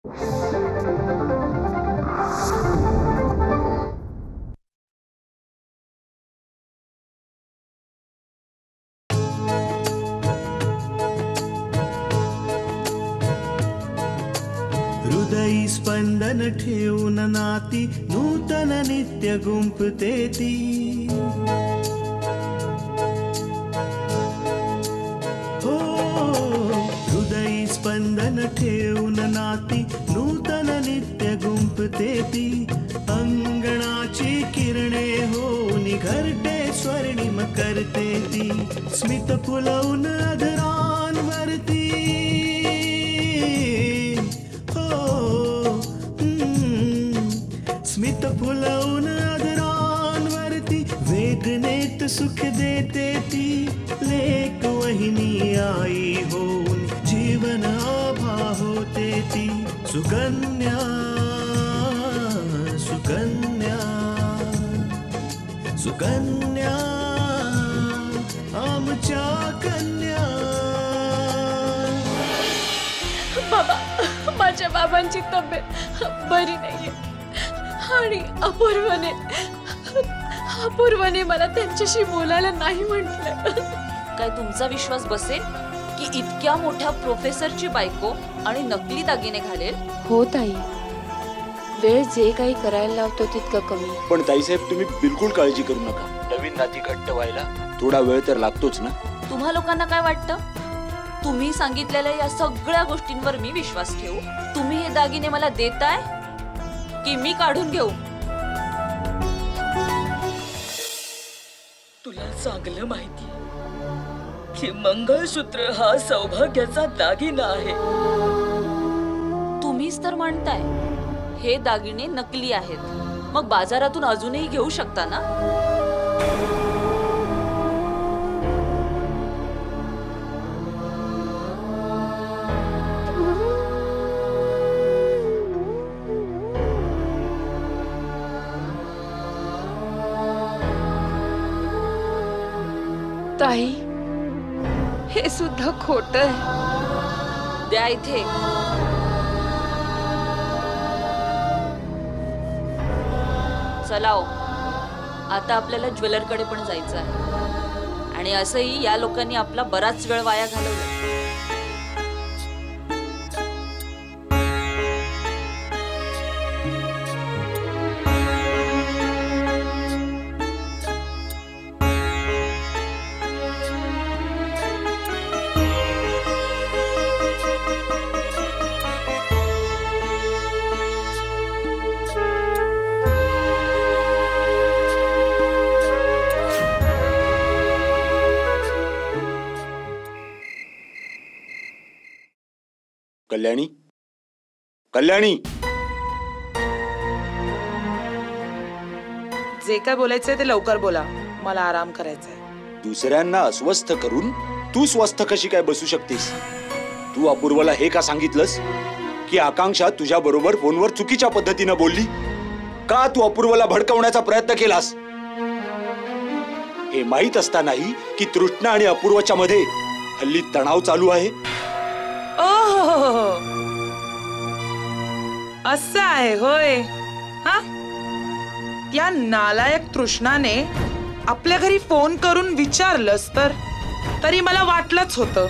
हृदयी स्पंदन ठेवून नाती नूतन नित्य गुंफते ती हो हृदयी स्पंदन ठेवून नाती नूतन नित्य गुंफते ती अंगणाची किरणे होऊन घरटे स्वर्णिम करते ती स्मित फुलवून अधरांवरती स्मित फुलवून अधरांवरती वेदनेत सुख देते ती लेक वहिनी आई होऊन जीवन आभा होते ती सुकन्या सुकन्या सुकन्या आमच्या कन्या. बाबा, माझ्या बाबांची तब्येत बरी नाहीये आणि अपूर्वने मला त्यांच्याशी बोलायला नाही म्हटलं. काय तुमचा विश्वास बसेल की इतक्या मोठ्या प्रोफेसरची बायको आणि नकली दागिने घालेल? हो ताई, वेळ जे काही करायला लावतो तितकं कमी. पण ताईसाहेब, तुम्ही बिलकुल काळजी करू नका. नवीन नाती घट्ट व्हायला थोडा वेळ तर लागतोच ना. तुम्हा लोकांना काय वाटतं? तुम्ही सांगितलेल्या या सगळ्या गोष्टींवर मी विश्वास ठेवू? तुम्ही हे दागिने मला देताय की मी काढून घेऊ? तुला चांगलं माहिती की मंगळसूत्र हा सौभाग्याचा दागिना आहे. तुम्हीच तर म्हणताय हे दागिने नकली आहेत, मग बाजारातून अजूनही घेऊ शकता ना? ताई, हे सुद्धा खोट आहे. द्या इथे. चला हो, आता आपल्याला ज्वेलरकडे पण जायचं आहे आणि असंही या लोकांनी आपला बराच वेळ वाया घालवला. कल्याणी, कल्याणी, जे काय बोलायचंय ते लवकर बोला, मला आराम करायचा आहे. दुसऱ्यांना अस्वस्थ करून तू स्वस्थ कशी काय बसू शकतेस? तू अपूर्वला हे का सांगितलंस की आकांक्षा तुझ्या बरोबर फोनवर चुकीच्या पद्धतीने बोलली? का तू अपूर्वला भडकवण्याचा प्रयत्न केलास? हे माहित असतानाही की तृष्णा आणि अपूर्वच्या मध्ये हल्ली तणाव चालू आहे. असं आहे होय? हा, त्या नालायक तृष्णाने आपल्या घरी फोन करून विचारलंस तर तरी मला वाटलंच होतं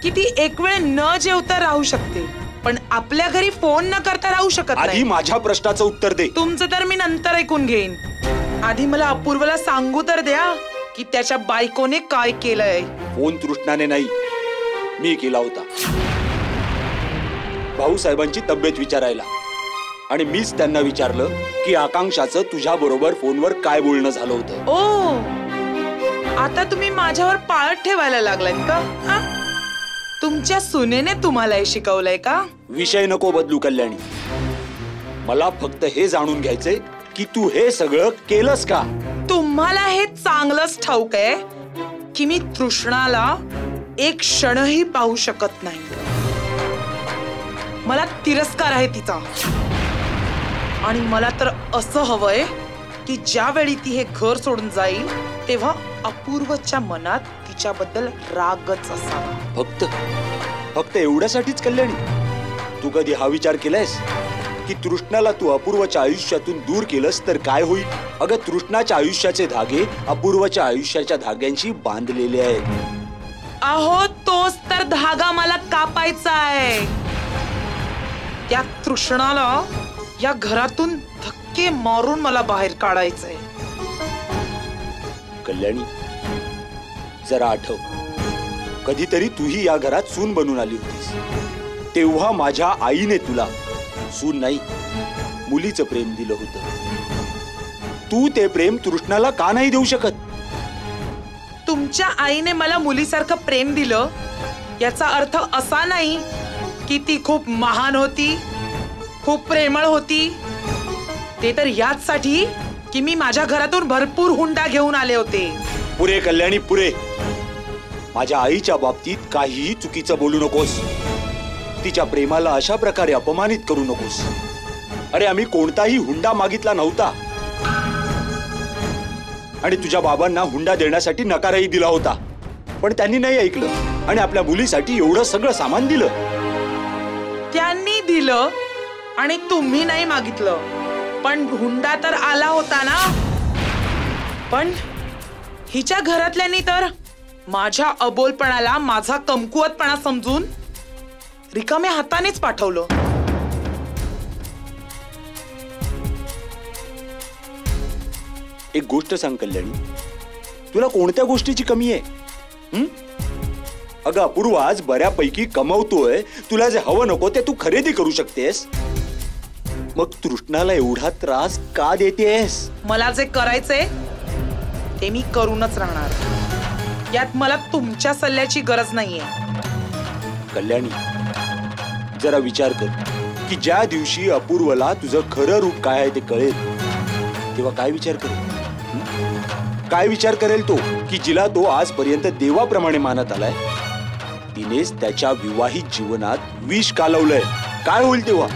की ती एक वेळ न जेवता राहू शकते, पण आपल्या घरी फोन न करता राहू शकत नाही. आधी माझ्या प्रश्नाचं उत्तर दे. तुमचं तर मी नंतर ऐकून घेईन. आधी मला अपूर्वला सांगू तर द्या की त्याच्या बायकोने काय केलंय. फोन तृष्णाने नाही, मी केला होता भाऊसाहेबांची तब्येत विचारायला, आणि मीच त्यांना विचारलं की आकांक्षाचं तुझ्या बरोबर फोनवर काय बोलणं झालं होतं. ओ, आता तुम्ही माझ्यावर पाळत ठेवायला लागलात का? तुमच्या सुनेने तुम्हाला हे शिकवलंय का? विषय नको बदलू कल्याणी. मला फक्त हे जाणून घ्यायचंय की तू हे सगळं केलंस का? तुम्हाला हे चांगलंच ठाऊक आहे की मी तृष्णाला एक क्षणही पाहू शकत नाही. मला तिरस्कार आहे तिचा, आणि मला तर असं हवंय की ज्या वेळी ती हे घर सोडून जाईल तेव्हा अपूर्वच्या मनात तिच्याबद्दल रागच असावा. फक्त एवढ्यासाठीच कल्याणी तू कधी हा विचार केलायस की तृष्णाला तू अपूर्वाच्या आयुष्यातून दूर केलंस तर काय होईल? अगं, तृष्णाच्या आयुष्याचे धागे अपूर्वाच्या आयुष्याच्या धाग्यांशी बांधलेले आहेत. अहो, तोच तर धागा मला कापायचा आहे. त्या तृष्णाला या घरातून धक्के मारून मला बाहेर काढायचंय. कल्याणी, जरा आठव, कधीतरी तूही या घरात सून बनून आली होतीस. तेव्हा माझ्या आईने तुला सून नाही, मुलीचं प्रेम दिलं होतं. तू ते प्रेम तृष्णाला का नाही देऊ शकत? तुमच्या आईने मला मुलीसारखं प्रेम दिलं याचा अर्थ असा नाही की ती खूप महान होती, खूप प्रेमळ होती. ते तर याचसाठी की मी माझ्या घरातून भरपूर हुंडा घेऊन आले होते. पुरे कल्याणी, पुरे. माझ्या आईच्या बाबतीत काहीही चुकीचं बोलू नकोस. तिच्या प्रेमाला अशा प्रकारे अपमानित करू नकोस. अरे, आम्ही कोणताही हुंडा मागितला नव्हता आणि तुझ्या बाबांना हुंडा देण्यासाठी नकारही दिला होता, पण त्यांनी नाही ऐकलं आणि आपल्या मुलीसाठी एवढं सगळं सामान दिलं. त्यांनी दिलं आणि तुम्ही नाही मागितलं, पण हुंडा तर आला होता ना. पण हिच्या घरातल्यांनी तर माझ्या अबोलपणाला माझा कमकुवतपणा समजून रिकाम्या हातानेच पाठवलं. एक गोष्ट सांग कल्याणी, तुला कोणत्या गोष्टीची कमी आहे? अगं अपूर्वा आज बऱ्यापैकी कमवतोय, तुला जे हवं नको ते तू खरेदी करू शकतेस. मग तृष्णाला एवढा त्रास का देतेस? मला जे करायचंय ते मी करूनच राहणार. यात मला तुमच्या सल्ल्याची गरज नाहीये. कल्याणी, जरा विचार कर की ज्या दिवशी अपूर्वला तुझं खरं रूप काय आहे ते कळेल तेव्हा काय विचार करेल? काय विचार करेल तो की जिला तो आजपर्यंत देवाप्रमाणे मानत आलाय, तिनेच त्याच्या विवाहित जीवनात विष कालवलंय. काय होईल तेव्हा?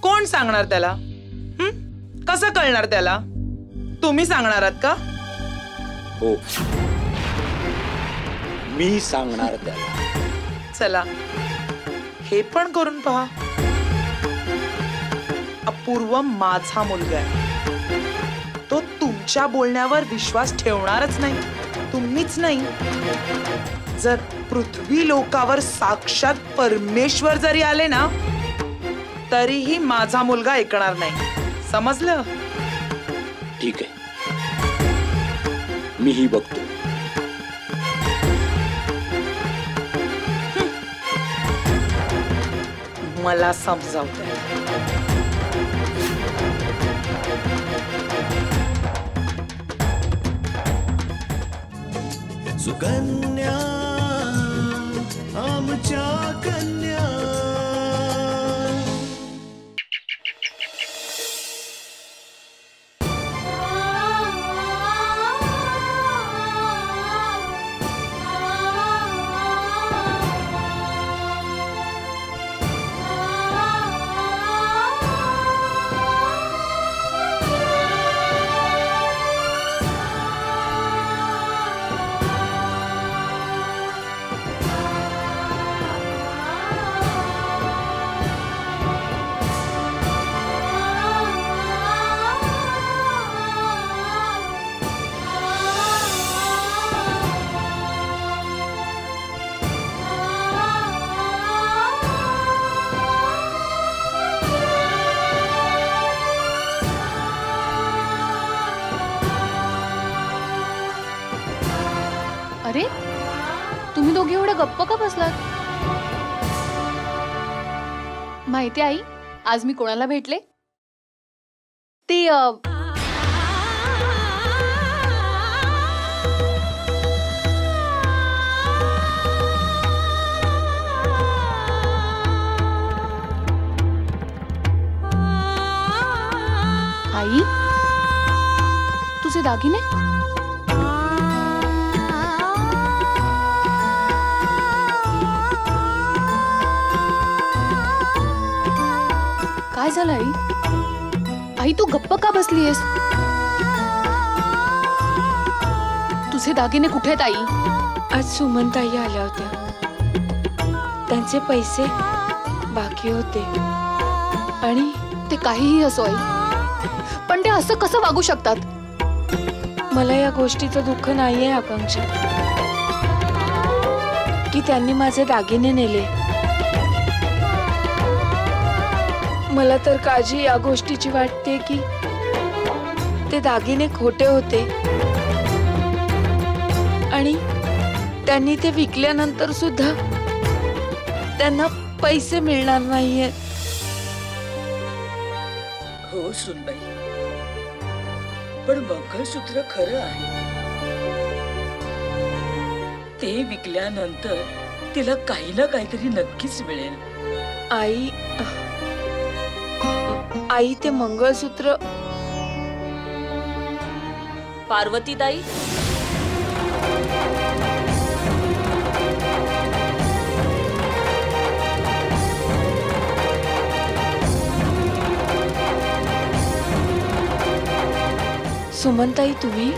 कोण सांगणार त्याला? कसं कळणार त्याला? तुम्ही सांगणार आहात का? हो, मी सांगणार त्याला. चला, हे पण करून पहा. अपूर्व माझा मुलगा आहे. तो तुमच्या बोलण्यावर विश्वास ठेवणारच नाही. तुम्हीच नाही, जर पृथ्वी लोकावर साक्षात परमेश्वर जरी आले ना तरीही माझा मुलगा ऐकणार नाही. समजलं? ठीक आहे, मीही बघतो. मला समजावतंय. सुकन्या, आमच्या कन्या. अरे, तुम्ही दोघे एवढे गप्प का बसलात? माहिती आई, आज मी कोणाला भेटले? ती आई, तुझे दागिने? काय झालं आई? आई, तू गप्प का बसलीयस? तुझे दागिने कुठे आहेत आई? आज आज सुमनताई आल्या होत्या. त्यांचे पैसे बाकी होते आणि ते काहीही असो आई, पण ते असं कसं वागू शकतात? मला या गोष्टीचं दुःख नाहीये आकांक्षा, की त्यांनी माझे दागिने नेले. मला तर काळजी या गोष्टीची वाटते की ते दागिने खोटे होते आणि त्यांनी ते विकल्यानंतर सुद्धा त्यांना पैसे मिळणार नाहीयेत. हो सुनबाई, पण मंगळसूत्र खरं आहे. ते विकल्यानंतर तिला काही ना काहीतरी नक्कीच मिळेल. आई ते मंगळसूत्र. पार्वतीताई, सुमनताई तुम्ही?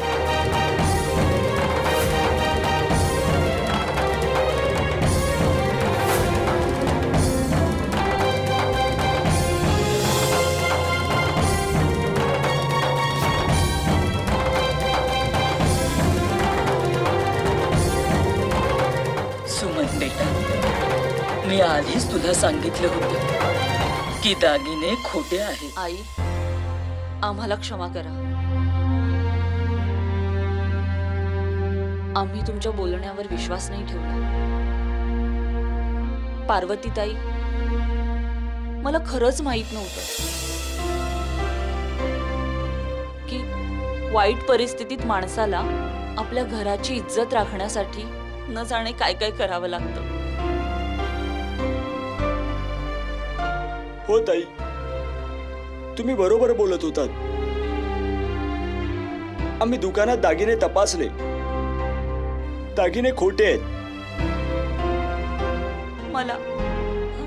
सुमन बेटा, मी आधीच तुला सांगितलं होतं की दागिने खोटे आहेत. आई, आम्हाला क्षमा करा. आम्ही तुमच्या बोलण्यावर विश्वास नाही ठेवला. पार्वतीताई, मला खरंच माहित नव्हतं की वाईट परिस्थितीत माणसाला आपल्या घराची इज्जत राखण्यासाठी न जाणे काय काय करावं लागतं. हो ताई, तुम्ही बरोबर बोलत होतात. आम्ही दुकानात दागिने तपासले, दागिने खोटे आहेत.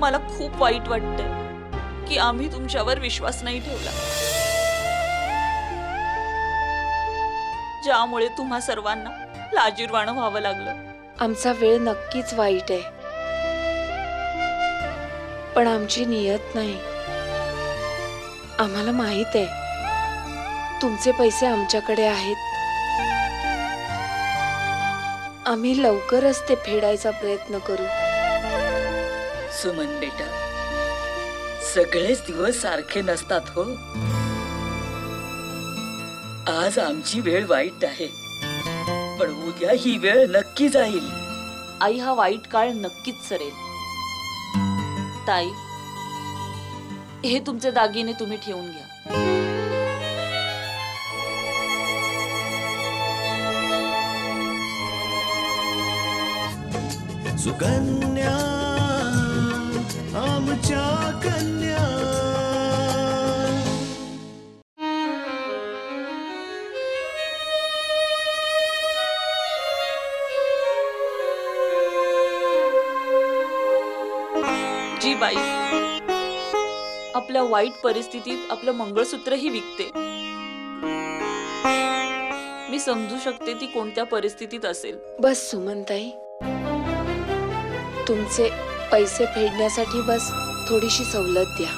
मला खूप वाईट वाटतंय की आम्ही तुमच्यावर विश्वास नाही ठेवला, ज्यामुळे तुम्हा सर्वांना लाजिरवाणं व्हावं लागलं. आमचा वेळ नक्कीच वाईट आहे, पण आमची नियत नाही. आम्हाला माहित आहे तुमचे पैसे आमच्याकडे आहेत. आम्ही लवकरच ते फेडायचा प्रयत्न करू. सुमन बेटा, सगळेच दिवस सारखे नसतात हो. आज आमची वेळ वाईट आहे, पण उद्या ही वेळ नक्की जाईल. आई, हा वाईट काळ नक्कीच सरेल. ताई, हे तुमचे दागिने तुम्ही ठेवून घ्या. सुकन्या आमच्या कन्या. जी बाई आपल्या वाईट परिस्थितीत आपलं मंगळसूत्रही विकते. मी समजू शकते ती कोणत्या परिस्थितीत असेल. बस सुमनताई, तुमचे पैसे फेडण्यासाठी बस थोडीशी सवलत द्या.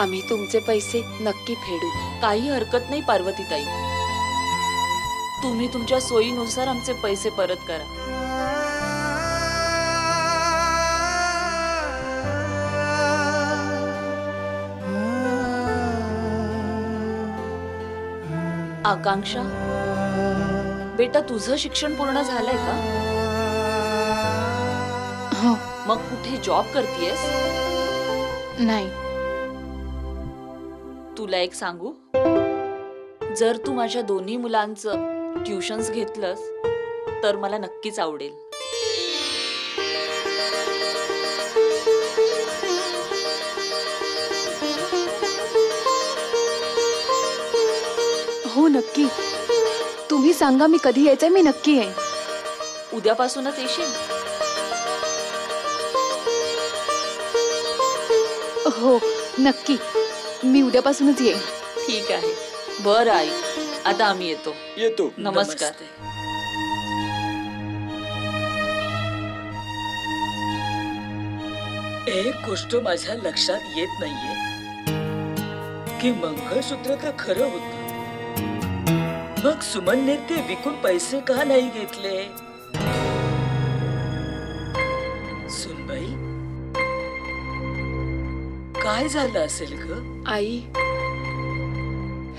आम्ही तुमचे पैसे नक्की फेडू. काही हरकत नाही पार्वतीताई, तुम्ही तुमच्या सोयीनुसार आमचे पैसे परत करा. आकांक्षा बेटा, तुझं शिक्षण पूर्ण झालंय का? हो. मग कुठे जॉब करतेयस? नाही. तुला एक सांगू, जर तू माझ्या दोन्ही मुलांचं ट्युशन्स घेतलंस तर मला नक्कीच आवडेल. हो नक्की. तुम्ही सांगा मी कधी यायचंय, मी नक्की येईन. उद्यापासूनच येशील? हो नक्की, मी उद्यापासूनच येईन. ठीक आहे. बरं आई, आता आम्ही येतो. येतो. नमस्कार. नमस्ते. एक गोष्ट माझ्या लक्षात येत नाहीये की मंगळसूत्र तर खरं होतं, मग सुमनने ते विकून पैसे का नाही घेतले? सुनबाई, काय झालं असेल ग? आई,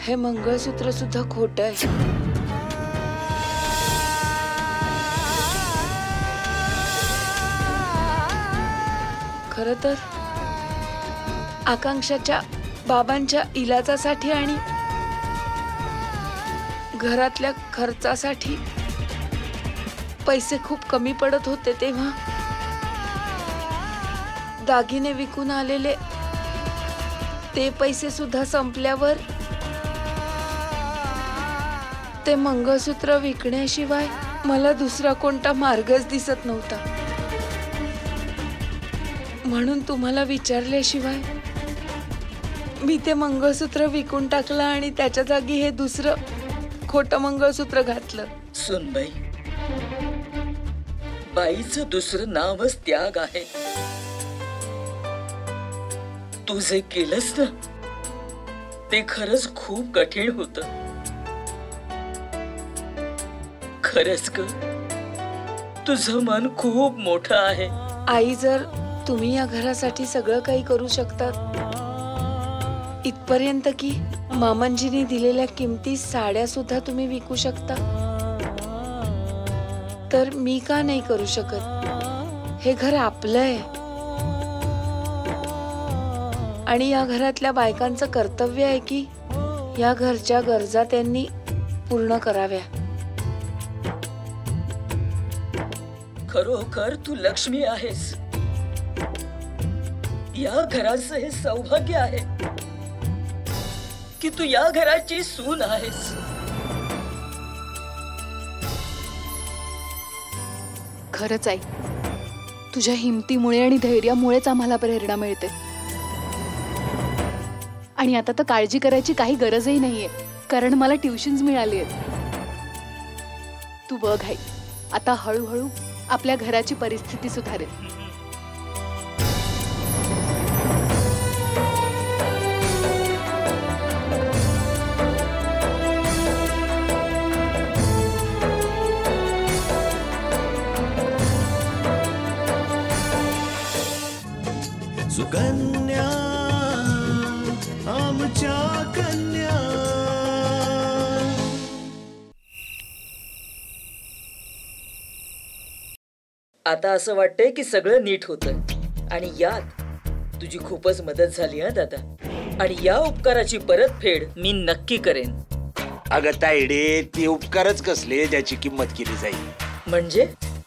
हे मंगळसूत्र सुद्धा खोट आहे. खर तर आकांक्षाच्या बाबांच्या इलाजासाठी आणि घरातल्या खर्चासाठी पैसे खूप कमी पडत होते तेव्हा दागिने विकून आलेले ते पैसे सुद्धा संपल्यावर ते मंगळसूत्र विकण्याशिवाय मला दुसरा कोणता मार्गच दिसत नव्हता. म्हणून तुम्हाला विचारल्याशिवाय मी ते मंगळसूत्र विकून टाकलं आणि त्याच्या जागी हे दुसरं खोटं मंगळसूत्र घातलं. सुनबाई, बाईचं दुसरं नावच त्याग आहे. तू जे केलंस ना ते खरंच खूप कठीण होत. खरंच ग, तुझं मन खूप मोठं आहे. आई, जर तुम्ही या घरासाठी सगळं काही करू शकतात, इथपर्यंत की मामांजींनी दिलेल्या किमती साड्या सुद्धा तुम्ही विकू शकता, तर मी का नाही करू शकत? हे घर आपलं आहे आणि या घरातल्या बायकांचं कर्तव्य आहे की या घरच्या गरजा त्यांनी पूर्ण कराव्या. खरोखर तू लक्ष्मी आहेस. या घराचं हे सौभाग्य आहे की तू या घराची सून आहेस. खरंच आई, तुझ्या हिमतीमुळे आणि धैर्यामुळेच आम्हाला प्रेरणा मिळते. आणि आता तर काळजी करायची काही गरजही नाहीये, कारण मला ट्युशन्स मिळाली आहेत. तू बघ आई, आता हळूहळू आपल्या घराची परिस्थिती सुधारेल. सुकन्या आमच्या कन्या. आता असं वाटतंय की सगळं नीट होतंय आणि यात तुझी खूपच मदत झाली हा दादा. आणि या उपकाराची परतफेड मी नक्की करेन. अगं तायडे, ते उपकारच कसले ज्याची किंमत केली जाईल?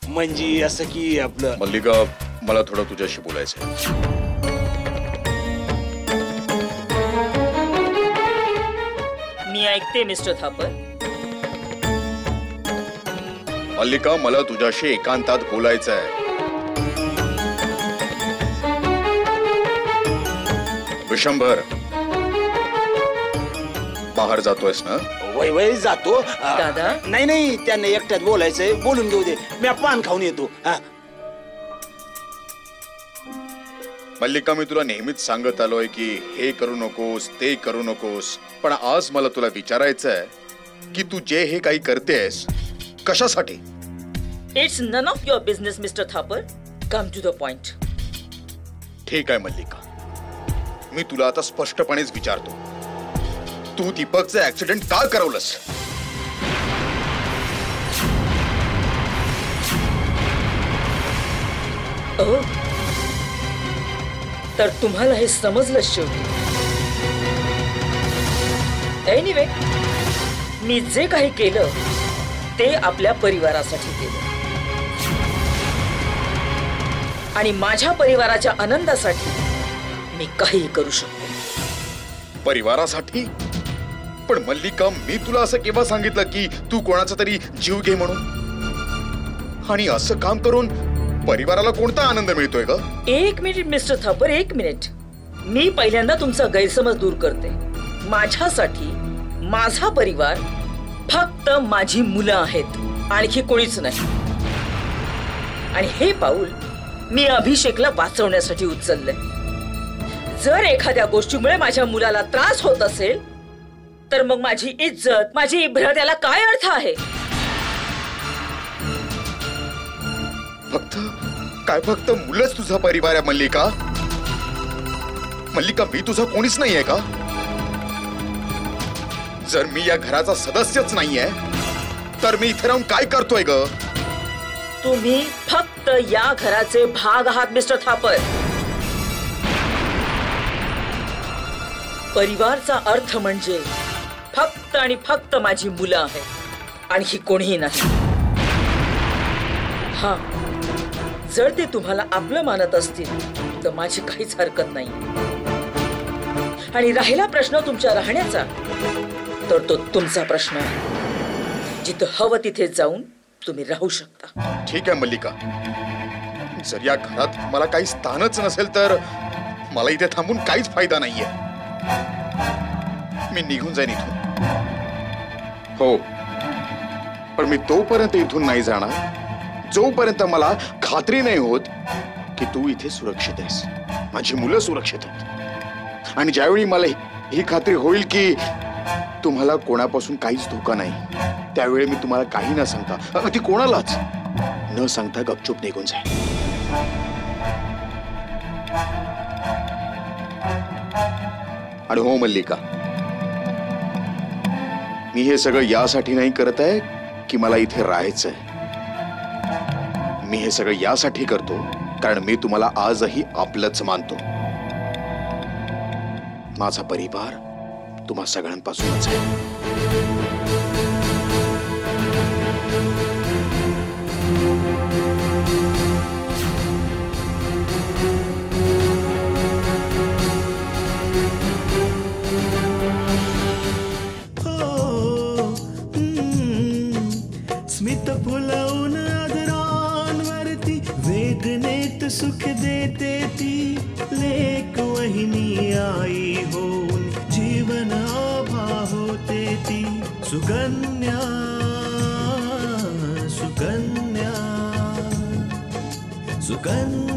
म्हणजे असं की आपलं मल्लिका, मला थोडं तुझ्याशी बोलायचंय. मी ऐकते मिस्टर थापर. मल्लिका, मला तुझ्याशी एकांतात बोलायचंय. विशंभर, बाहेर जातोयस ना? वय वय जातो. दादा? नाही, त्यांना एकट्यात बोलायचंय. बोलून घेऊ दे, मी पान खाऊन येतो. मल्लिका, मी तुला नेहमीच सांगत आलोय की हे करू नकोस, ते करू नकोस, पण आज मला तुला विचारायचंय की तू जे हे काही करतेस कशासाठी? It's none of your business mister Thapar. Come to the point. ठीक आहे मल्लिका, मी तुला आता स्पष्टपणेच विचारतो, तू दीपकचं ऍक्सिडेंट का करवलंस? तर तुम्हाला हे समजलं शेवटी. एनिवे, मी जे काही केलं ते आपल्या परिवारासाठी केलं आणि माझ्या परिवाराच्या आनंदासाठी मी काही करू शकतो. परिवारासाठी? पण मल्लिका, मी तुला असं केव्हा सांगितलं की तू कोणाचा तरी जीव घे म्हणून? आणि असं काम करून परिवाराला कोणता आनंद मिळतोय ग? एक मिनिट मिस्टर थापर, एक मिनिट. मी पहिल्यांदा तुमचा गैरसमज दूर करते. माझ्यासाठी माझा परिवार फक्त माझी मुलं आहेत, आणखी कोणीच नाही. आणि हे पाऊल मी अभिषेकला वाचवण्यासाठी उचललंय. जर एखाद्या गोष्टीमुळे माझ्या मुलाला त्रास होत असेल तर मग माझी इज्जत, माझी इब्रत याला काय अर्थ आहे? फक्त मुलंच तुझा परिवार आहे मल्लिका? मल्लिका, मी तुझा कोणीच नाहीये का? जर मी या घराचा सदस्यच नाहीये तर मी इथे राहून काय करतोय ग? तुम्ही फक्त या घराचे भाग आहात मिस्टर थापर. परिवारचा अर्थ म्हणजे फक्त आणि फक्त माझी मुलं आहेत आणि ही कोणीही नाही. हा, जर ते तुम्हाला आपलं मानत असतील तर माझी काहीच हरकत नाही. आणि राहिला प्रश्न तुमच्या राहण्याचा, तर तो तुमचा प्रश्न आहे. जिथं हवं तिथे जाऊन तुम्ही राहू शकता. ठीक आहे मल्लिका, जर या घरात मला काही स्थानच नसेल तर मला इथे थांबून काहीच फायदा नाहीये. मी निघून जाईन इथून. हो, पण मी तोपर्यंत इथून नाही जाणार जोपर्यंत मला खात्री नाही होत की तू इथे सुरक्षित आहेस, माझी मुलं सुरक्षित आहेत. आणि ज्यावेळी मला ही खात्री होईल की तुम्हाला कोणापासून काहीच धोका नाही, त्यावेळी मी तुम्हाला काही न सांगता, अगदी कोणालाच न सांगता गपचूप निघून जाईल. आणि हो मल्लिका, मी हे सगळं यासाठी नाही करत आहे की मला इथे राहायचंय. मी हे सगळं यासाठी करतो कारण मी तुम्हाला आजही आपलंच मानतो. माझा परिवार तुम्हा सगळ्यांपासूनच आहे. स्मित फुलवून आदरांवरती वेदनेत सुख देते ती लेक वहिनी आई होऊन जीवन आभा होते ती. सुकन्या सुकन्या सुकन्या